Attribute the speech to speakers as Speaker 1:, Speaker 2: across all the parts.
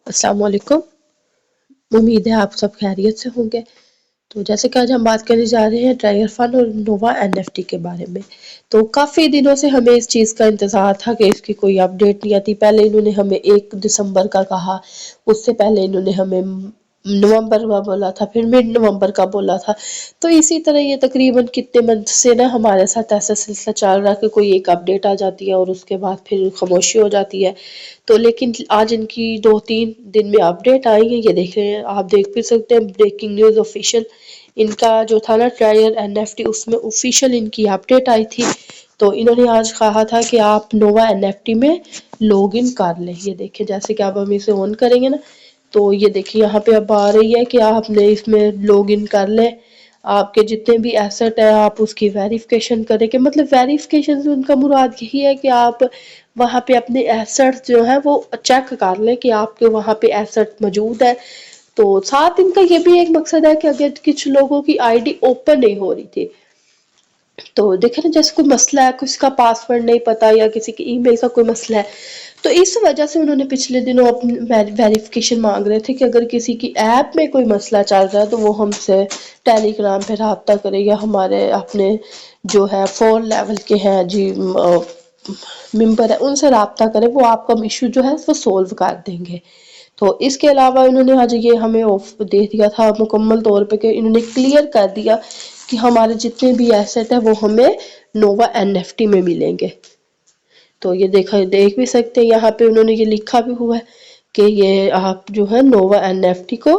Speaker 1: السلام علیکم. امید ہے آپ سب خیریت سے ہوں گے. تو جیسے کہ آج ہم بات کرنے جا رہے ہیں ٹائگر فن اور نووا این ایف ٹی کے بارے میں. تو کافی دنوں سے ہمیں اس چیز کا انتظار تھا کہ اس کی کوئی اپڈیٹ نہیں آتی. پہلے انہوں نے ہمیں 1 دسمبر کا کہا، اس سے پہلے انہوں نے ہمیں نومبر کا بولا تھا، پھر مڈ نومبر کا بولا تھا. تو اسی طرح یہ تقریباً کتنے منتھ سے نا ہمارے ساتھ ایسا سلسلہ چل رہا ہے کہ کوئی ایک اپڈیٹ آ جاتی ہے اور اس کے بعد پھر خاموشی ہو جاتی ہے. تو لیکن آج ان کی 2-3 دن میں اپڈیٹ آئی ہے. یہ دیکھ رہے ہیں، آپ دیکھ بھی سکتے ہیں، بریکنگ نیوز آفیشیل ان کا جو تھا نا ٹرائل این ایف ٹی، اس میں آفیشیل ان کی اپڈیٹ آئی تھی. تو انہوں نے آج کہا تھا کہ آپ نووا این ایف ٹی میں لاگ ان کر لیں. یہ دیکھیں، جیسے کہ اب ہم اسے آن کریں گے نا، تو یہ دیکھیں یہاں پہ اب آ رہی ہے کہ آپ نے اس میں لاگ ان کر لیں. آپ کے جتنے بھی ایسٹ ہیں آپ اس کی ویریفیکیشن کریں. کہ مطلب ویریفیکیشن سے ان کا مراد یہی ہے کہ آپ وہاں پہ اپنے ایسٹ جو ہے وہ چیک کر لیں کہ آپ کے وہاں پہ ایسٹ موجود ہے. تو ساتھ ان کا یہ بھی ایک مقصد ہے کہ اگر کچھ لوگوں کی آئی ڈی اوپن نہیں ہو رہی تھی، تو دیکھیں نا، جیسے کوئی مسئلہ ہے، کسی کا پاسورڈ نہیں پتا یا کسی کی ای میل کا کوئی مسئلہ ہے، تو اس وجہ سے انہوں نے پچھلے دنوں اپنی ویریفیکیشن مانگ رہے تھے کہ اگر کسی کی ایپ میں کوئی مسئلہ چل رہا ہے تو وہ ہم سے ٹیلی گرام پہ رابطہ کرے، یا ہمارے اپنے جو ہے 4 لیول کے ہیں جی ممبر ہے، ان سے رابطہ کرے، وہ آپ کا ایشو جو ہے وہ سولو کر دیں گے. تو اس کے علاوہ انہوں نے آج یہ ہمیں دے دیا تھا مکمل طور پہ کہ انہوں نے کلیئر کر دیا کہ ہمارے جتنے بھی ایسٹ ہیں وہ ہمیں نووا این ایف ٹی میں ملیں گے. تو یہ دیکھ بھی سکتے ہیں، یہاں پہ انہوں نے یہ لکھا بھی ہوا ہے کہ یہ آپ جو ہے نووا این ایف ٹی کو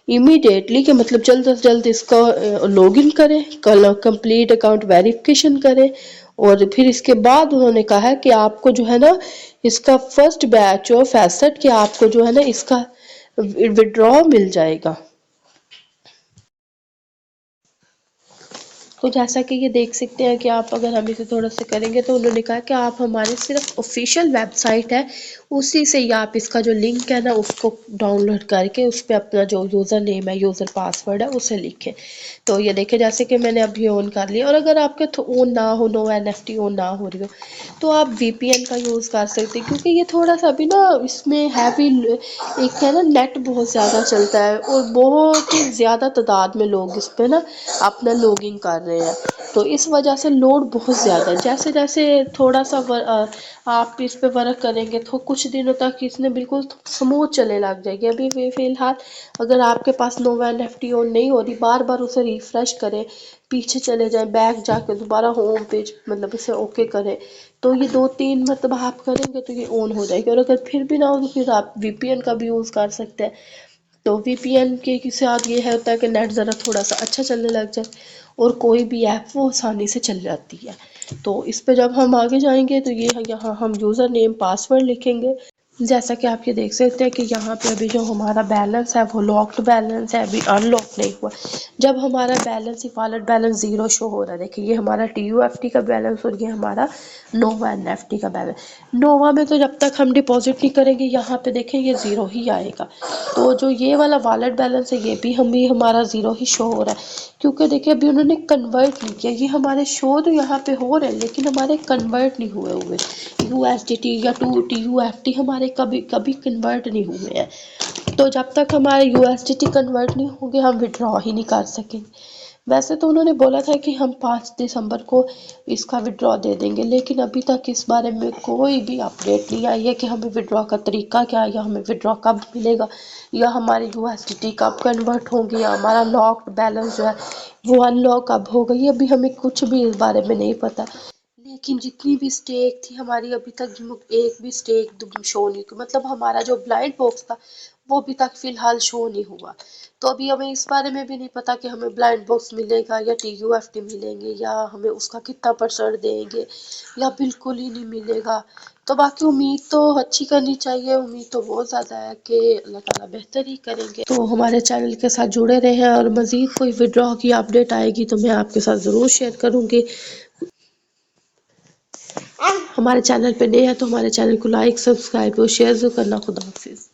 Speaker 1: امیڈیٹلی، کہ مطلب جلد از جلد اس کا لاگ ان کریں، کمپلیٹ اکاؤنٹ ویریفیکیشن کریں. اور پھر اس کے بعد انہوں نے کہا کہ آپ کو جو ہے نا اس کا فرسٹ بیچ آف ایسٹ کہ آپ کو جو ہے نا اس کا وڈرا مل جائے گا. تو جیسا کہ یہ دیکھ سکتے ہیں کہ آپ اگر ہم اسے تھوڑا سا کریں گے، تو انہوں نے کہا کہ آپ ہمارے صرف آفیشیل ویب سائٹ ہے اسی سے ہی آپ اس کا جو لنک ہے نا اس کو ڈاؤن لوڈ کر کے اس پہ اپنا جو یوزر نیم ہے، یوزر پاسورڈ ہے، اسے لکھیں. تو یہ دیکھیں، جیسے کہ میں نے ابھی آن کر لیا. اور اگر آپ کے آن نہ ہو، نو این ایف ٹی آن نہ ہو رہی ہو، تو آپ وی پی این کا یوز کر سکتے ہیں، کیونکہ یہ تھوڑا سا ابھی نا اس میں ہیوی ایک ہے نا، نیٹ بہت زیادہ چلتا ہے اور بہت ہی زیادہ تعداد میں لوگ اس پہ نا اپنا لاگ ان کر رہے ہیں. تو اس وجہ سے لوڈ بہت زیادہ ہے. جیسے جیسے تھوڑا سا آپ اس پہ ورک کریں گے تو کچھ دنوں تک اس نے بالکل سموتھ چلنے لگ جائے گی. ابھی فی الحال اگر آپ کے پاس نووا این ایف ٹی آن نہیں ہو رہی، بار بار اسے ریفریش کریں، پیچھے چلے جائیں، بیک جا کے دوبارہ ہوم پیج مطلب اسے اوکے کریں، تو یہ 2-3 مرتبہ آپ کریں گے تو یہ آن ہو جائے گی. اور اگر پھر بھی نہ ہو تو پھر آپ وی پی این کا بھی یوز کر سکتے ہیں. تو وی پی این کے ساتھ یہ ہوتا ہے کہ نیٹ ذرا تھوڑا سا اچھا چلنے لگ جائے اور کوئی بھی ایپ وہ آسانی سے چل جاتی ہے. تو اس پہ جب ہم آگے جائیں گے تو یہ یہاں ہم یوزر نیم پاسورڈ لکھیں گے. جیسا کہ آپ یہ دیکھ سکتے ہیں کہ یہاں پہ ابھی جو ہمارا بیلنس ہے وہ لاکڈ بیلنس ہے، ابھی ان لاک نہیں ہوا. جب ہمارا بیلنس والٹ بیلنس 0 شو ہو رہا ہے، دیکھیں یہ ہمارا ٹی یو ایف ٹی کا بیلنس اور یہ ہمارا نووا این ایف ٹی کا بیلنس. نووا میں تو جب تک ہم ڈپازٹ نہیں کریں گے، یہاں پہ دیکھیں یہ 0 ہی آئے گا. تو جو یہ والا والٹ بیلنس ہے یہ بھی ہمارا 0 ہی شو ہو رہا ہے، کیونکہ دیکھیں ابھی انہوں نے کنورٹ نہیں کیا. یہ ہمارے شو تو یہاں پہ ہو رہے ہیں لیکن ہمارے کنورٹ نہیں ہوئے یو ایس ڈی ٹی یا ٹی یو ایف ٹی ہمارے کبھی کنورٹ نہیں ہوئے ہیں. تو جب تک ہمارے U S D T convert نہیں ہوں گے ہم وڈرا ہی نہیں کر سکیں. ویسے تو انہوں نے بولا تھا کہ ہم 5 دسمبر کو اس کا وڈرا دے دیں گے، لیکن ابھی تک اس بارے میں کوئی بھی اپڈیٹ نہیں آئی ہے کہ ہمیں وڈرا کا طریقہ کیا ہے، یا ہمیں وڈرا کب ملے گا، یا ہماری یو ایس ڈی ٹی کب کنورٹ ہوگی، یا ہمارا لاکڈ بیلنس جو ہے وہ ان لاک کب ہوگا. یہ ابھی ہمیں کچھ بھی اس بارے میں نہیں پتا. لیکن جتنی بھی اسٹیک تھی ہماری، ابھی تک ایک بھی اسٹیک شو نہیں کی. مطلب ہمارا جو بلائنڈ باکس تھا وہ ابھی تک فی الحال شو نہیں ہوا. تو ابھی ہمیں اس بارے میں بھی نہیں پتا کہ ہمیں بلائنڈ باکس ملے گا یا ٹی یو ایف ٹی ملیں گے، یا ہمیں اس کا کتنا % دیں گے یا بالکل ہی نہیں ملے گا. تو باقی امید تو اچھی کرنی چاہیے، امید تو بہت زیادہ ہے کہ اللہ تعالیٰ بہتر ہی کریں گے. تو ہمارے چینل کے ساتھ جڑے رہے ہیں، اور مزید کوئی وڈرا کی اپڈیٹ آئے گی تو میں آپ کے ساتھ ضرور شیئر کروں گی. ہمارے چینل پہ نئے ہیں تو ہمارے چینل کو لائک، سبسکرائب اور شیئر ضرور کرنا. خدا حافظ.